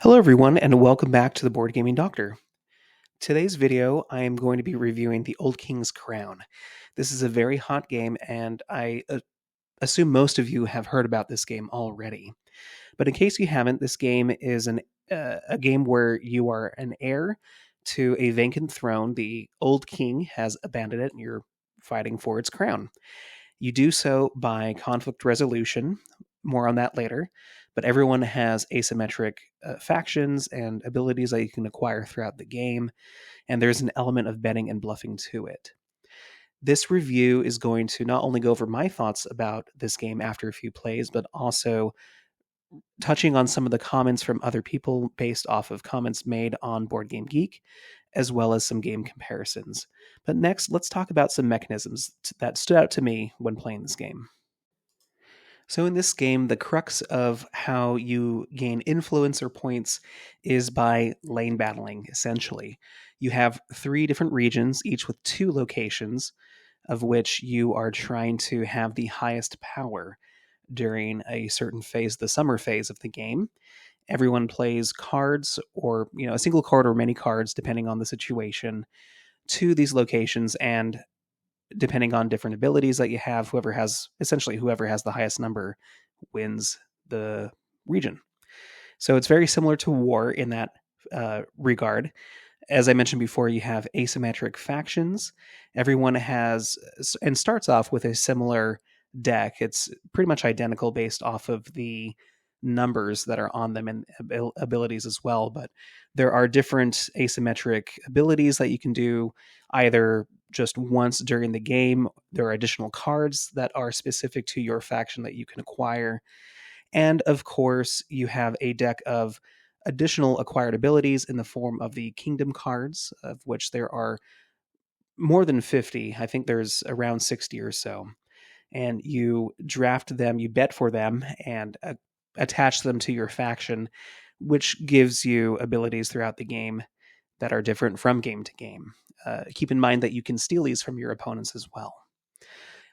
Hello everyone and welcome back to the Board Gaming Doctor. Today's video I am going to be reviewing the Old King's Crown. This is a very hot game and I assume most of you have heard about this game already. But in case you haven't, this game is a game where you are an heir to a vacant throne. The old king has abandoned it and you're fighting for its crown. You do so by conflict resolution. More on that later. But everyone has asymmetric factions and abilities that you can acquire throughout the game, and there's an element of betting and bluffing to it. This review is going to not only go over my thoughts about this game after a few plays, but also touching on some of the comments from other people based off of comments made on Board Game Geek, as well as some game comparisons. But next, let's talk about some mechanisms that stood out to me when playing this game. So, in this game, the crux of how you gain influence or points is by lane battling, essentially. You have three different regions, each with two locations, of which you are trying to have the highest power during a certain phase, the summer phase of the game. Everyone plays cards or, a single card or many cards, depending on the situation, to these locations, and depending on different abilities that you have, whoever has the highest number wins the region. So it's very similar to war in that regard. As I mentioned before, you have asymmetric factions. Everyone has and starts off with a similar deck. It's pretty much identical based off of the numbers that are on them and abilities as well. But there are different asymmetric abilities that you can do either just once during the game. There are additional cards that are specific to your faction that you can acquire. And of course, you have a deck of additional acquired abilities in the form of the kingdom cards, of which there are more than 50. I think there's around 60 or so. And you draft them, you bet for them, and attach them to your faction, which gives you abilities throughout the game that are different from game to game. Keep in mind that you can steal these from your opponents as well.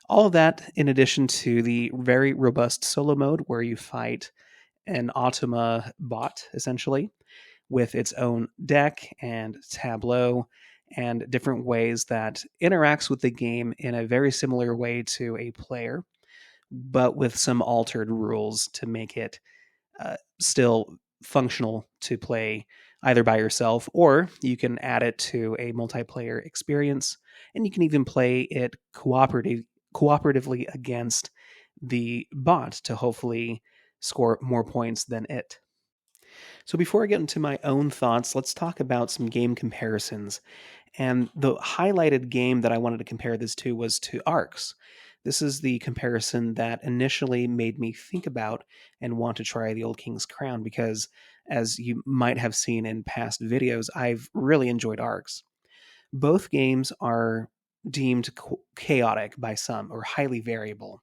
All of that in addition to the very robust solo mode where you fight an Automa bot, essentially, with its own deck and tableau and different ways that interacts with the game in a very similar way to a player, but with some altered rules to make it still functional to play either by yourself, or you can add it to a multiplayer experience, and you can even play it cooperatively against the bot to hopefully score more points than it. So before I get into my own thoughts, let's talk about some game comparisons. And the highlighted game that I wanted to compare this to was to ARCS. This is the comparison that initially made me think about and want to try the Old King's Crown because, as you might have seen in past videos, I've really enjoyed ARCS. Both games are deemed chaotic by some or highly variable.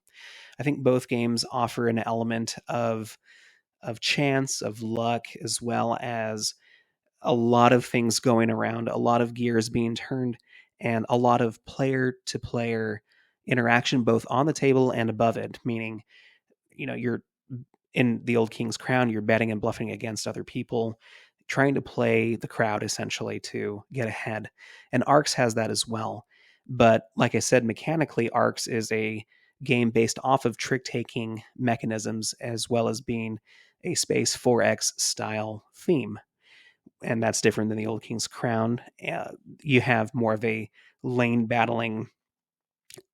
I think both games offer an element of chance, of luck, as well as a lot of things going around, a lot of gears being turned, and a lot of player to player interaction both on the table and above it. Meaning, you're in the Old King's Crown, you're betting and bluffing against other people, trying to play the crowd essentially to get ahead. And ARCS has that as well. But like I said, mechanically, ARCS is a game based off of trick taking mechanisms as well as being a Space 4X style theme. And that's different than the Old King's Crown. You have more of a lane battling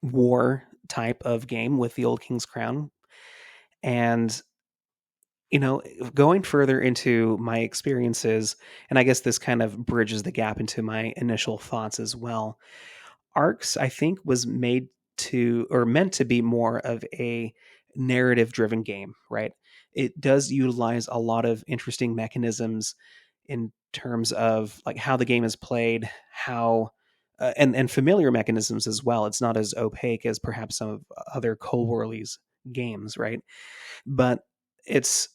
war type of game with the Old King's Crown. And, going further into my experiences, and I guess this kind of bridges the gap into my initial thoughts as well. ARCS, I think, was made to or meant to be more of a narrative driven game, right? It does utilize a lot of interesting mechanisms in terms of like how the game is played, how and familiar mechanisms as well. It's not as opaque as perhaps some of other Cold games, right? But it's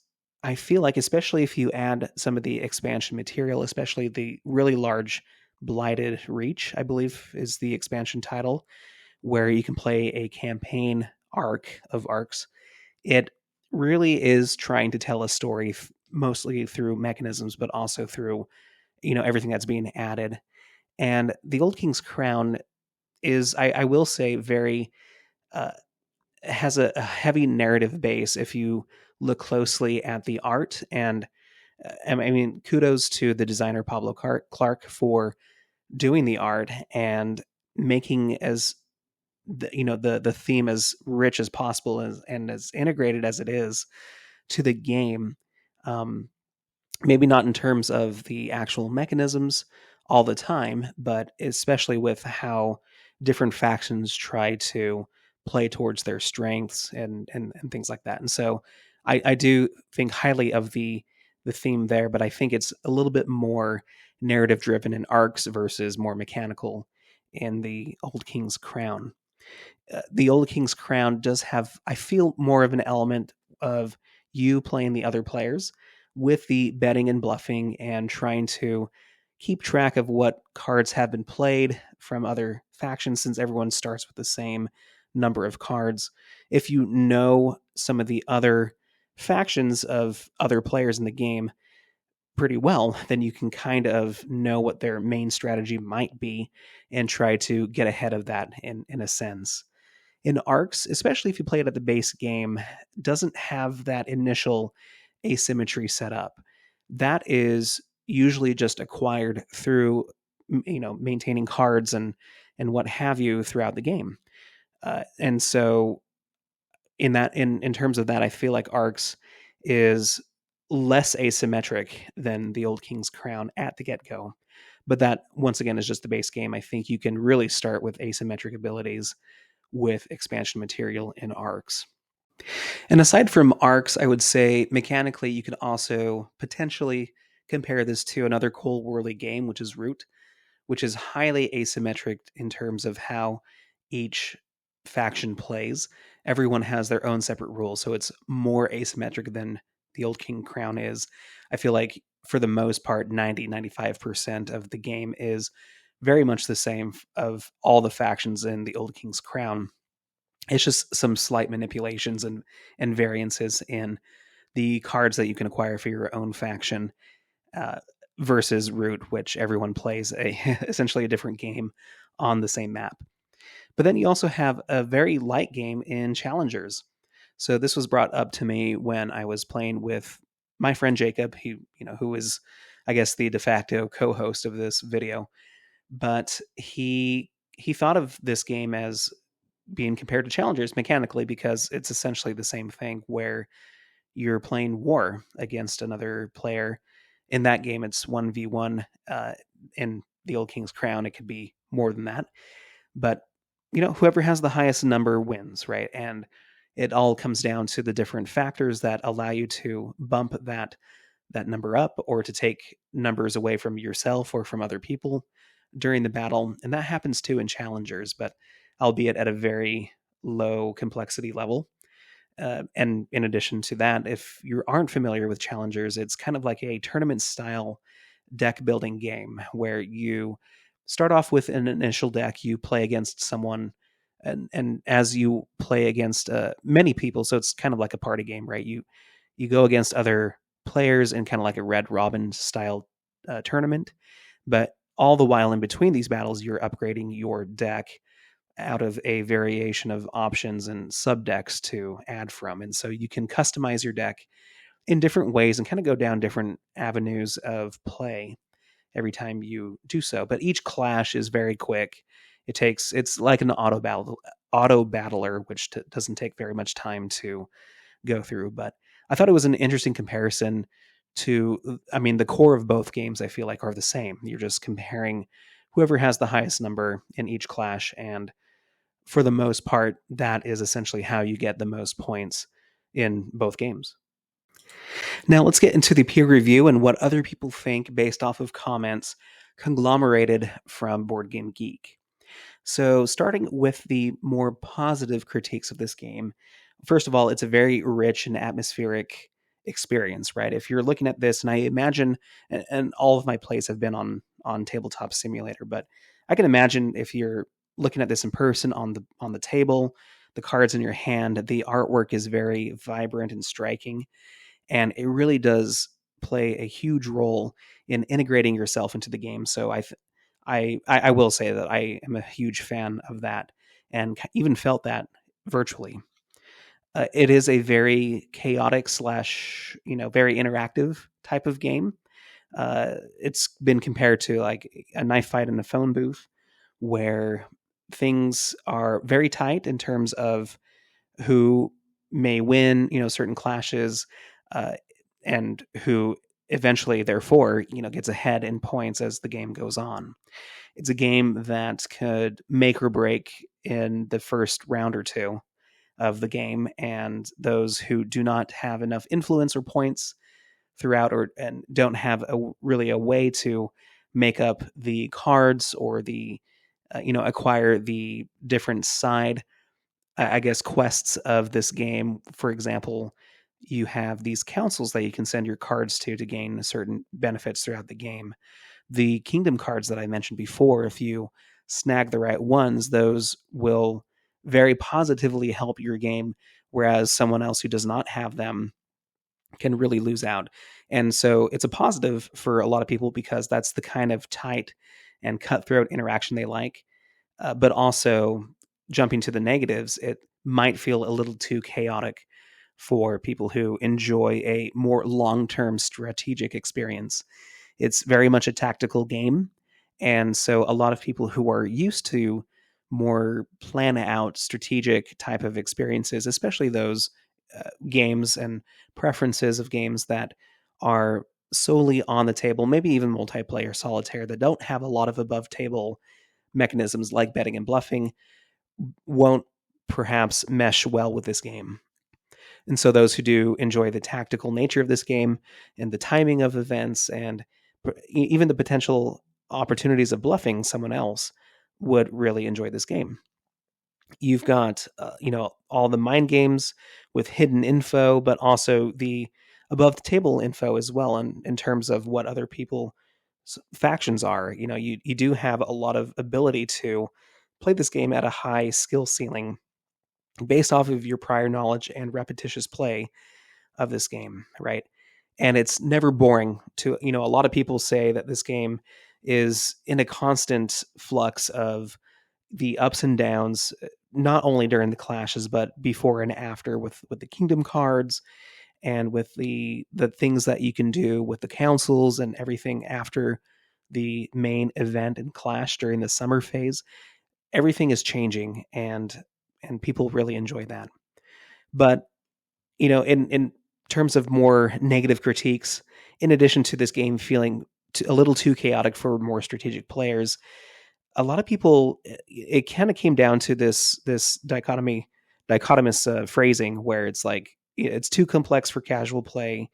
I feel like, especially if you add some of the expansion material, especially the really large Blighted Reach, I believe is the expansion title, where you can play a campaign arc of ARCs. It really is trying to tell a story mostly through mechanisms, but also through everything that's being added. And the Old King's Crown is, I will say, very uh, has a heavy narrative base if you look closely at the art. And I mean, kudos to the designer Pablo Clark for doing the art and making the theme as rich as possible and as integrated as it is to the game. Um, Maybe not in terms of the actual mechanisms all the time, but especially with how different factions try to play towards their strengths and things like that. And so I do think highly of the theme there, but I think it's a little bit more narrative driven in arcs versus more mechanical in the Old King's Crown. The Old King's Crown does have, I feel, more of an element of you playing the other players with the betting and bluffing and trying to keep track of what cards have been played from other factions, since everyone starts with the same number of cards. If you know some of the other factions of other players in the game pretty well, then you can kind of know what their main strategy might be and try to get ahead of that in a sense. In ARCS, especially if you play it at the base game, doesn't have that initial asymmetry set up. That is usually just acquired through maintaining cards and what have you throughout the game. And so in terms of that, I feel like ARCS is less asymmetric than the Old King's Crown at the get-go. But that, once again, is just the base game. I think you can really start with asymmetric abilities with expansion material in ARCS. And aside from ARCS, I would say mechanically you could also potentially compare this to another cool worldly game, which is Root, which is highly asymmetric in terms of how each faction plays. Everyone has their own separate rules, so it's more asymmetric than the Old King Crown is. I feel like for the most part, 95% of the game is very much the same of all the factions in the Old King's Crown. It's just some slight manipulations and variances in the cards that you can acquire for your own faction uh, versus Root, which everyone plays essentially a different game on the same map. But then you also have a very light game in Challengers. So this was brought up to me when I was playing with my friend Jacob, who is, I guess, the de facto co-host of this video. But he thought of this game as being compared to Challengers mechanically because it's essentially the same thing where you're playing war against another player. In that game, it's 1v1. In the Old King's Crown, it could be more than that. But, whoever has the highest number wins, right? And it all comes down to the different factors that allow you to bump that number up or to take numbers away from yourself or from other people during the battle. And that happens too in Challengers, but albeit at a very low complexity level. And in addition to that, if you aren't familiar with Challengers, it's kind of like a tournament style deck building game where you start off with an initial deck, you play against someone, and as you play against many people, so it's kind of like a party game, right? You go against other players in kind of like a Red Robin style tournament, but all the while in between these battles, you're upgrading your deck out of a variation of options and sub decks to add from. And so you can customize your deck in different ways and kind of go down different avenues of play every time you do so. But each clash is very quick. It's like an auto battler, which doesn't take very much time to go through. But I thought it was an interesting comparison to, I mean, the core of both games I feel like are the same. You're just comparing whoever has the highest number in each clash, and for the most part, that is essentially how you get the most points in both games. Now, let's get into the peer review and what other people think based off of comments conglomerated from Board Game Geek. So, starting with the more positive critiques of this game, first of all, it's a very rich and atmospheric experience, right? If you're looking at this, and I imagine, and all of my plays have been on Tabletop Simulator, but I can imagine if you're looking at this in person on the table, the cards in your hand, the artwork is very vibrant and striking, and it really does play a huge role in integrating yourself into the game. So I will say that I am a huge fan of that, and even felt that virtually. It is a very chaotic slash, very interactive type of game. It's been compared to like a knife fight in a phone booth, where things are very tight in terms of who may win, certain clashes, uh, and who eventually, therefore, gets ahead in points as the game goes on. It's a game that could make or break in the first round or two of the game, and those who do not have enough influence or points throughout, or and don't have really a way to make up the cards, or the acquire the different side, I guess, quests of this game. For example, you have these councils that you can send your cards to gain certain benefits throughout the game. The kingdom cards that I mentioned before, if you snag the right ones, those will very positively help your game, whereas someone else who does not have them can really lose out. And so it's a positive for a lot of people, because that's the kind of tight and cutthroat interaction they like. But also, jumping to the negatives, it might feel a little too chaotic for people who enjoy a more long term strategic experience. It's very much a tactical game. And so a lot of people who are used to more plan out strategic type of experiences, especially those games and preferences of games that are solely on the table, maybe even multiplayer solitaire, that don't have a lot of above table mechanisms like betting and bluffing, won't perhaps mesh well with this game. And so those who do enjoy the tactical nature of this game, and the timing of events, and even the potential opportunities of bluffing someone else, would really enjoy this game. You've got all the mind games with hidden info, but also the above the table info as well, in terms of what other people factions are. You do have a lot of ability to play this game at a high skill ceiling, based off of your prior knowledge and repetitious play of this game, right? And it's never boring. To A lot of people say that this game is in a constant flux of the ups and downs, not only during the clashes, but before and after, with the kingdom cards, and with the things that you can do with the councils and everything after the main event and clash during the summer phase. Everything is changing, and people really enjoy that. But in terms of more negative critiques, in addition to this game feeling a little too chaotic for more strategic players, a lot of people, it kind of came down to this dichotomous phrasing, where it's like it's too complex for casual play,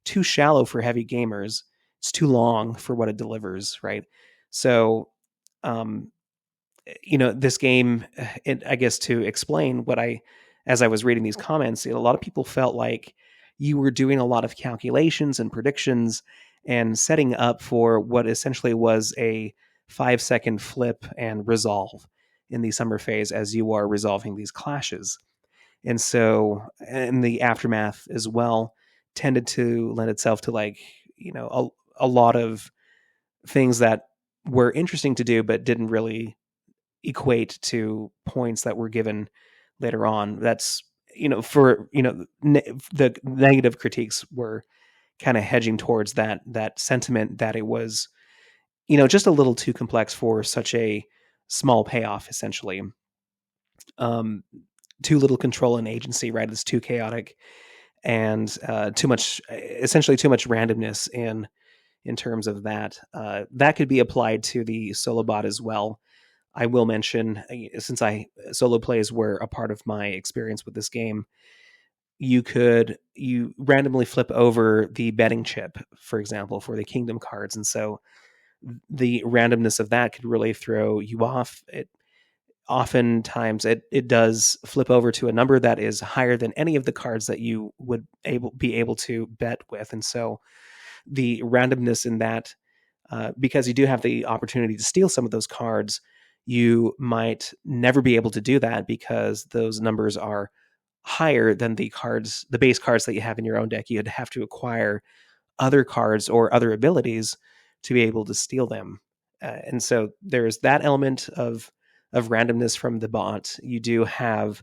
too shallow for heavy gamers, it's too long for what it delivers, right? So, um, this game, I guess, to explain what as I was reading these comments, a lot of people felt like you were doing a lot of calculations and predictions, and setting up for what essentially was a 5-second flip and resolve in the summer phase, as you are resolving these clashes. And so, and the aftermath as well tended to lend itself to, like, a lot of things that were interesting to do, but didn't really equate to points that were given later on. That's, for, the negative critiques were kind of hedging towards that sentiment, that it was, just a little too complex for such a small payoff, essentially. Um, Too little control and agency, right? It's too chaotic, and too much, essentially too much randomness in terms of that. That could be applied to the solo bot as well. I will mention, since solo plays were a part of my experience with this game, you randomly flip over the betting chip, for example, for the kingdom cards, and so the randomness of that could really throw you off. Oftentimes it does flip over to a number that is higher than any of the cards that you would be able to bet with, and so the randomness in that, because you do have the opportunity to steal some of those cards, you might never be able to do that, because those numbers are higher than the base cards that you have in your own deck. You'd have to acquire other cards or other abilities to be able to steal them. And so there's that element of randomness from the bot. You do have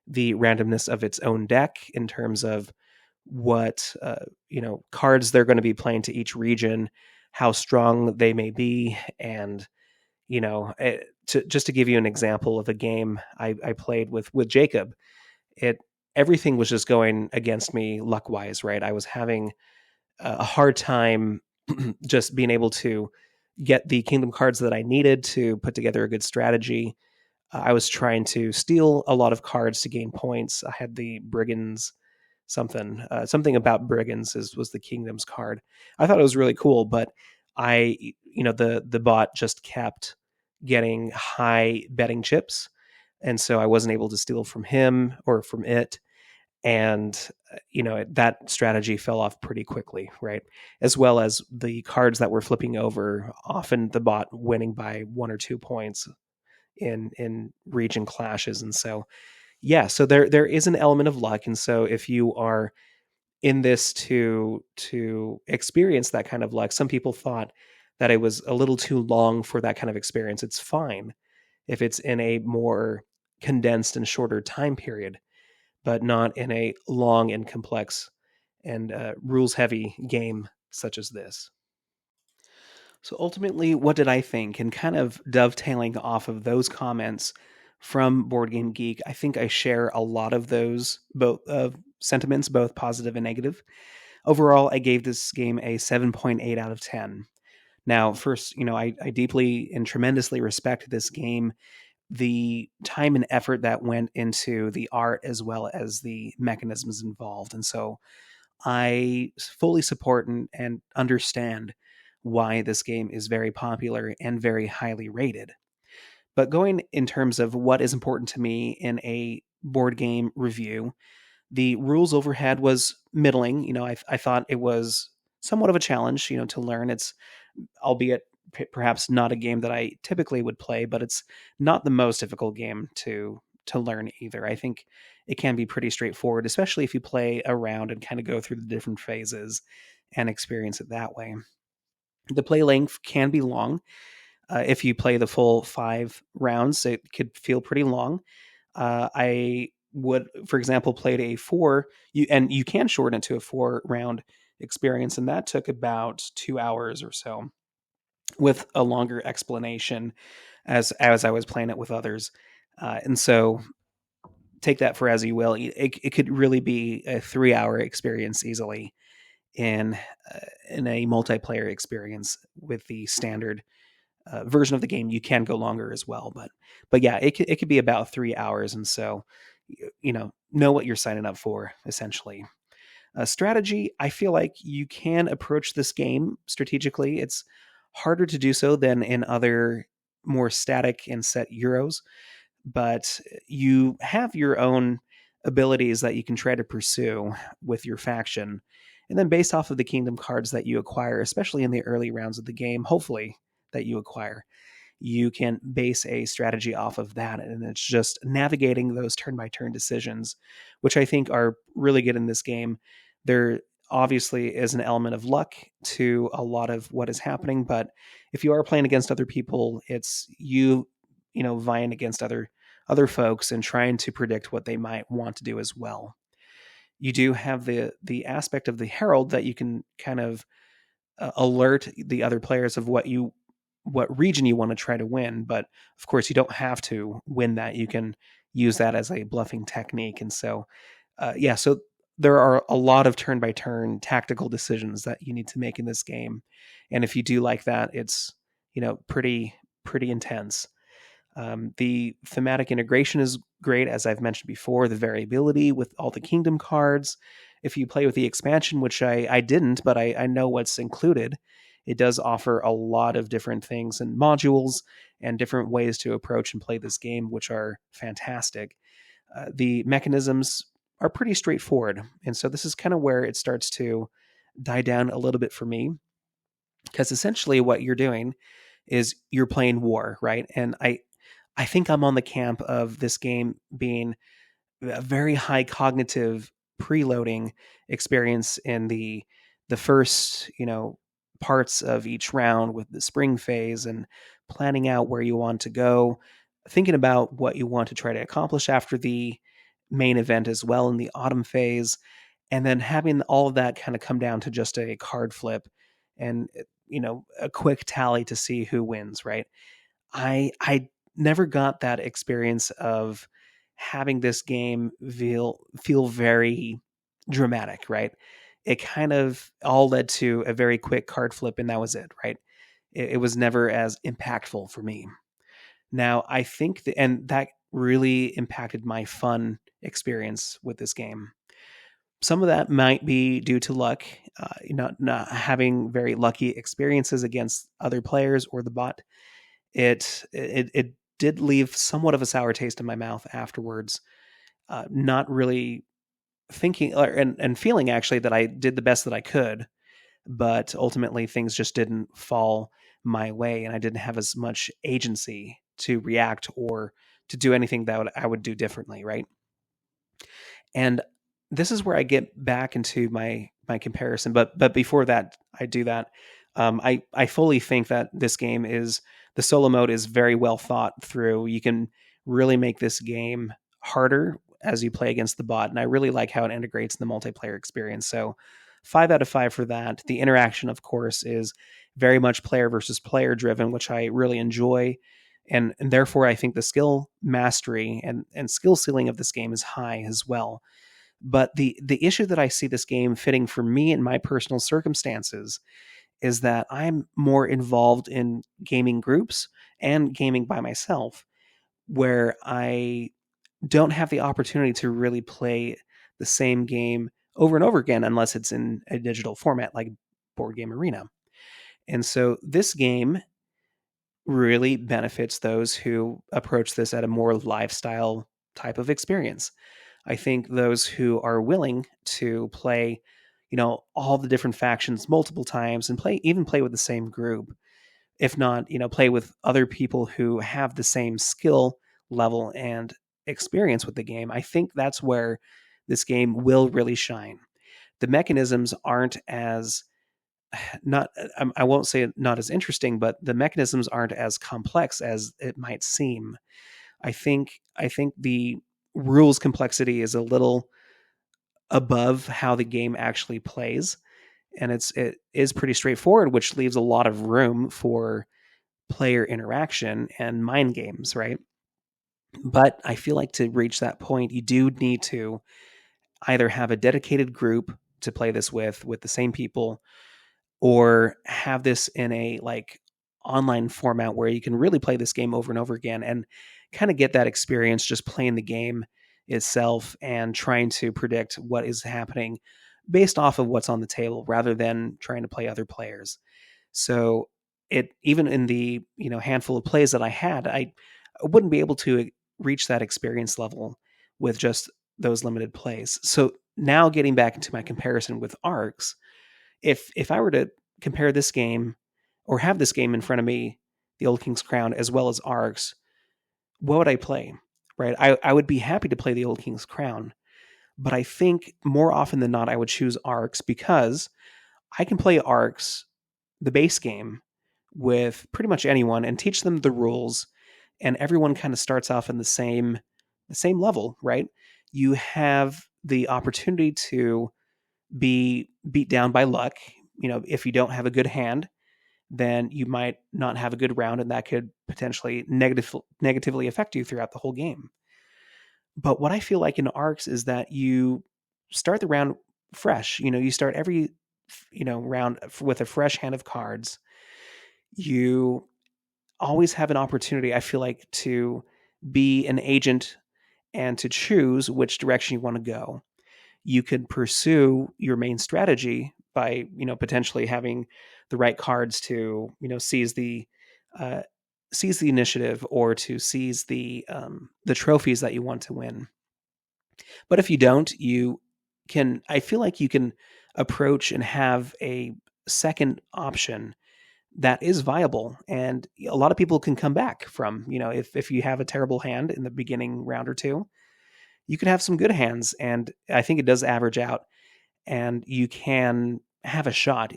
the randomness of its own deck in terms of what cards they're going to be playing to each region, how strong they may be, and just to give you an example of a game I played with Jacob, it everything was just going against me luck wise, right? I was having a hard time just being able to get the kingdom cards that I needed to put together a good strategy. I was trying to steal a lot of cards to gain points. I had the brigands something about brigands was the kingdoms card. I thought it was really cool, but the bot just kept getting high betting chips, and so I wasn't able to steal from him or from it. And that strategy fell off pretty quickly, right? As well as the cards that were flipping over, often the bot winning by 1 or 2 points in region clashes. And so yeah, so there is an element of luck. And so if you are in this to experience that kind of luck, some people thought that it was a little too long for that kind of experience. It's fine if it's in a more condensed and shorter time period, but not in a long and complex and rules heavy game such as this. So ultimately, what did I think? And kind of dovetailing off of those comments from Board Game Geek, I think I share a lot of those both sentiments, both positive and negative. Overall, I gave this game a 7.8 out of 10. Now, first, I deeply and tremendously respect this game, the time and effort that went into the art as well as the mechanisms involved. And so I fully support and understand why this game is very popular and very highly rated. But going in terms of what is important to me in a board game review, the rules overhead was middling. I thought it was somewhat of a challenge, to learn. It's, albeit perhaps not a game that I typically would play, but it's not the most difficult game to learn either. I think it can be pretty straightforward, especially if you play around and kind of go through the different phases and experience it that way. The play length can be long. If you play the full 5 rounds, it could feel pretty long. I would, for example, played a 4, and you can shorten it to a 4-round experience, and that took about 2 hours or so, with a longer explanation as I was playing it with others. And so take that for as you will. It could really be a 3-hour experience easily in in a multiplayer experience with the standard version of the game. You can go longer as well, but yeah, it could be about 3 hours, and so know what you're signing up for essentially. Strategy, I feel like you can approach this game strategically. It's harder to do so than in other more static and set Euros, but you have your own abilities that you can try to pursue with your faction. And then based off of the kingdom cards that you acquire, especially in the early rounds of the game, hopefully that you acquire, you can base a strategy off of that. And it's just navigating those turn by turn decisions, which I think are really good in this game. There obviously is an element of luck to a lot of what is happening, but if you are playing against other people, it's vying against other folks and trying to predict what they might want to do as well. You do have the aspect of the herald that you can kind of alert the other players of what region you want to try to win, but of course you don't have to win that. You can use that as a bluffing technique. And so so there are a lot of turn by turn tactical decisions that you need to make in this game, and if you do like that, it's pretty intense. The thematic integration is great, as I've mentioned before. The variability with all the kingdom cards. If you play with the expansion, which I didn't, but I know what's included, it does offer a lot of different things and modules and different ways to approach and play this game, which are fantastic. The mechanisms are pretty straightforward. And so this is kind of where it starts to die down a little bit for me, because essentially what you're doing is you're playing war, right? And I think I'm on the camp of this game being a very high cognitive preloading experience in the the first, parts of each round with the spring phase and planning out where you want to go, thinking about what you want to try to accomplish after the main event as well in the autumn phase, and then having all of that kind of come down to just a card flip and a quick tally to see who wins, right? I never got that experience of having this game feel very dramatic, right? It kind of all led to a very quick card flip, and that was it, right? It was never as impactful for me. Now, I think and that really impacted my fun experience with this game. Some of that might be due to luck, not having very lucky experiences against other players or the bot. It did leave somewhat of a sour taste in my mouth afterwards. Not really thinking and feeling actually that I did the best that I could, but ultimately things just didn't fall my way, and I didn't have as much agency to react or to do anything that I would do differently, right? And this is where I get back into my comparison. But before that, I do that. I fully think that this game is the solo mode is very well thought through. You can really make this game harder as you play against the bot, and I really like how it integrates in the multiplayer experience. So, 5 out of 5 for that. The interaction, of course, is very much player versus player driven, which I really enjoy. And therefore, I think the skill mastery and skill ceiling of this game is high as well. But the issue that I see this game fitting for me in my personal circumstances is that I'm more involved in gaming groups and gaming by myself, where I don't have the opportunity to really play the same game over and over again unless it's in a digital format like Board Game Arena. And so this game really benefits those who approach this at a more lifestyle type of experience. I think those who are willing to play, all the different factions multiple times and play with the same group, if not, play with other people who have the same skill level and experience with the game. I think that's where this game will really shine. The mechanisms aren't as not I won't say not as interesting, but the mechanisms aren't as complex as it might seem. I think the rules complexity is a little above how the game actually plays, and it is pretty straightforward, which leaves a lot of room for player interaction and mind games, right? But I feel like to reach that point, you do need to either have a dedicated group to play this with the same people, or have this in a online format where you can really play this game over and over again and kind of get that experience just playing the game itself and trying to predict what is happening based off of what's on the table rather than trying to play other players. So it even in the handful of plays that I had, I wouldn't be able to reach that experience level with just those limited plays. So now getting back into my comparison with ARCS, if I were to compare this game or have this game in front of me, the Old King's Crown as well as ARCS, what would I play? Right? I would be happy to play the Old King's Crown, but I think more often than not I would choose ARCS because I can play ARCS, the base game, with pretty much anyone and teach them the rules, and everyone kind of starts off in the same level, right? You have the opportunity to be beat down by luck. If you don't have a good hand, then you might not have a good round, and that could potentially negatively affect you throughout the whole game. But what I feel like in ARCs is that you start the round fresh. You start every round with a fresh hand of cards. You always have an opportunity, I feel like, to be an agent and to choose which direction you want to go. You could pursue your main strategy by potentially having the right cards to uh, seize the initiative or to seize the trophies that you want to win. But if you don't, I feel like you can approach and have a second option that is viable, and a lot of people can come back from, if you have a terrible hand in the beginning round or two, you can have some good hands, and I think it does average out, and you can have a shot.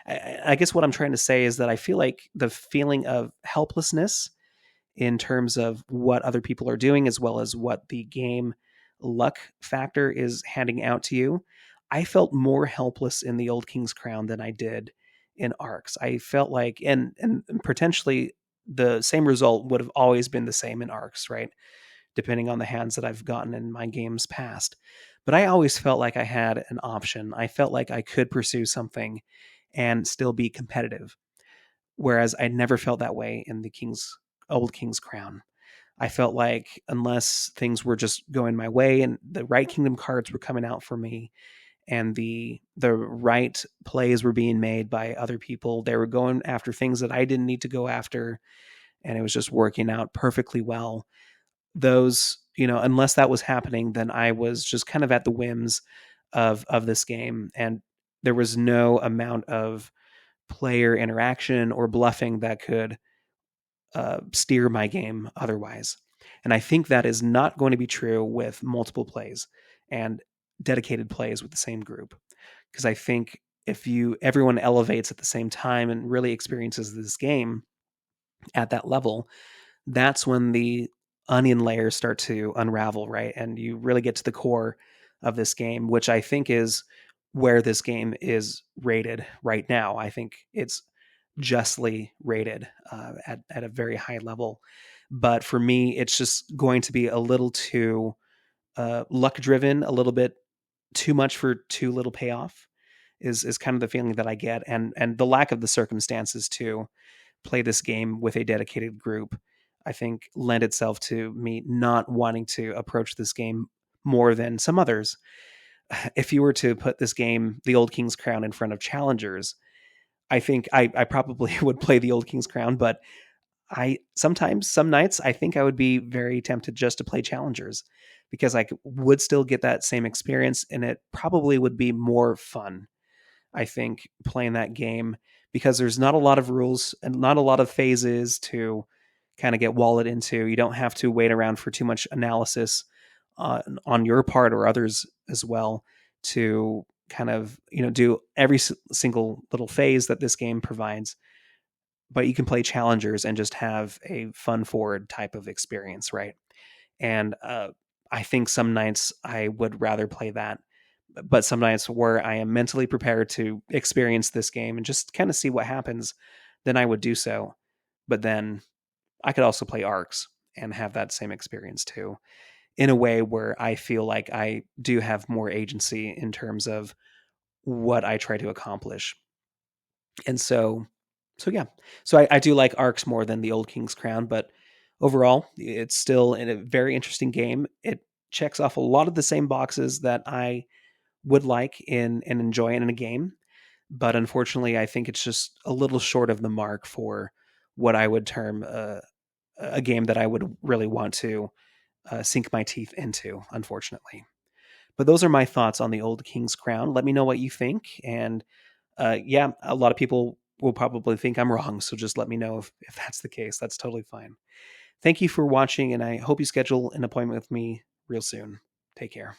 I guess what I'm trying to say is that I feel like the feeling of helplessness in terms of what other people are doing, as well as what the game luck factor is handing out to you. I felt more helpless in the Old King's Crown than I did in ARCS. I felt like, and potentially the same result would have always been the same in ARCS, right? Depending on the hands that I've gotten in my games past. But I always felt like I had an option. I felt like I could pursue something and still be competitive. Whereas I never felt that way in the Old King's Crown. I felt like unless things were just going my way and the right kingdom cards were coming out for me and the right plays were being made by other people, they were going after things that I didn't need to go after, and it was just working out perfectly well. Those, unless that was happening, then I was just kind of at the whims of this game, and there was no amount of player interaction or bluffing that could steer my game otherwise. And I think that is not going to be true with multiple plays and dedicated plays with the same group. Because I think if everyone elevates at the same time and really experiences this game at that level, that's when the onion layers start to unravel, right? And you really get to the core of this game, which I think is where this game is rated right now. I think it's justly rated at a very high level. But for me, it's just going to be a little too luck driven, a little bit too much for too little payoff. Is kind of the feeling that I get, and the lack of the circumstances to play this game with a dedicated group, I think lend itself to me not wanting to approach this game more than some others. If you were to put this game, The Old King's Crown, in front of challengers, I think I probably would play the Old King's Crown, but some nights, I think I would be very tempted just to play challengers because I would still get that same experience and it probably would be more fun. I think playing that game because there's not a lot of rules and not a lot of phases to kind of get walled into. You don't have to wait around for too much analysis on your part or others as well to kind of do every single little phase that this game provides, but you can play challengers and just have a fun forward type of experience, right? And I think some nights I would rather play that, but some nights where I am mentally prepared to experience this game and just kind of see what happens, then I would do so. But then I could also play ARCs and have that same experience too, in a way where I feel like I do have more agency in terms of what I try to accomplish. And so yeah, so I do like ARCs more than the Old King's Crown, but overall, it's still a very interesting game. It checks off a lot of the same boxes that I would like in and enjoy in a game, but unfortunately, I think it's just a little short of the mark for what I would term a game that I would really want to sink my teeth into. Unfortunately, but those are my thoughts on the Old King's Crown. Let me know what you think, and yeah, a lot of people will probably think I'm wrong. So just let me know if that's the case. That's totally fine. Thank you for watching, and I hope you schedule an appointment with me real soon. Take care.